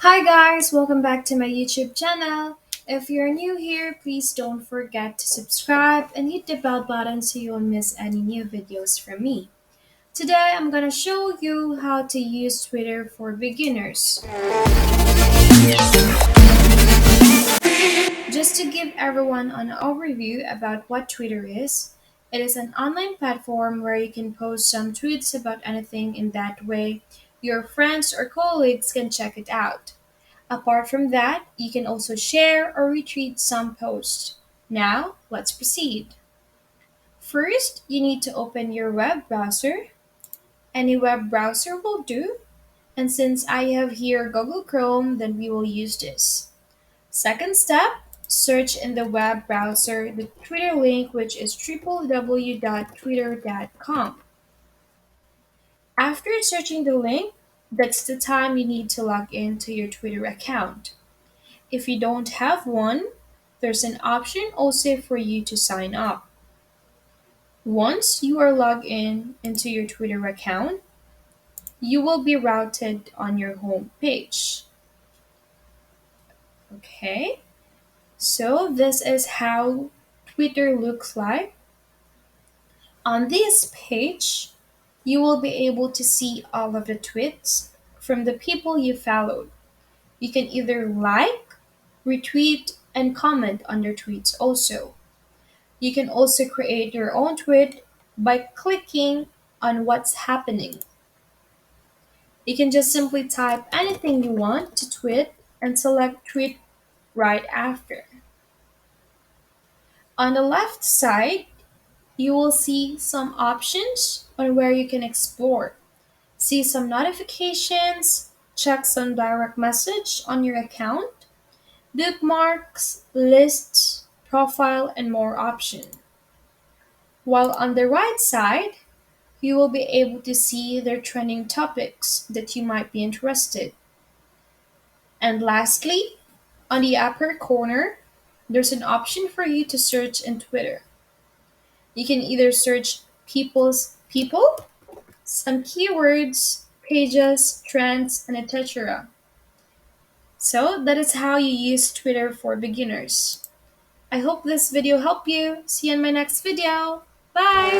Hi guys, welcome back to my YouTube channel. If you're new here, please don't forget to subscribe and hit the bell button so you won't miss any new videos from me. Today I'm gonna show you how to use Twitter for beginners. Just to give everyone an overview about what Twitter is, it is an online platform where you can post some tweets about anything. In that way, your friends or colleagues can check it out. Apart from that, you can also share or retweet some posts. Now, let's proceed. First, you need to open your web browser. Any web browser will do. And since I have here Google Chrome, then we will use this. Second step, search in the web browser the Twitter link, which is www.twitter.com. After searching the link, that's the time you need to log in to your Twitter account. If you don't have one, there's an option also for you to sign up. Once you are logged in into your Twitter account, you will be routed on your home page. Okay, so this is how Twitter looks like. On this page, you will be able to see all of the tweets from the people you followed. You can either like, retweet, and comment on their tweets also. You can also create your own tweet by clicking on what's happening. You can just simply type anything you want to tweet and select tweet right after. On the left side, you will see some options on where you can explore. See some notifications, check some direct message on your account, bookmarks, lists, profile, and more options. While on the right side, you will be able to see their trending topics that you might be interested. And lastly, on the upper corner, there's an option for you to search in Twitter. You can either search people, some keywords, pages, trends, and etc. So that is how you use Twitter for beginners. I hope this video helped you. See you in my next video. Bye!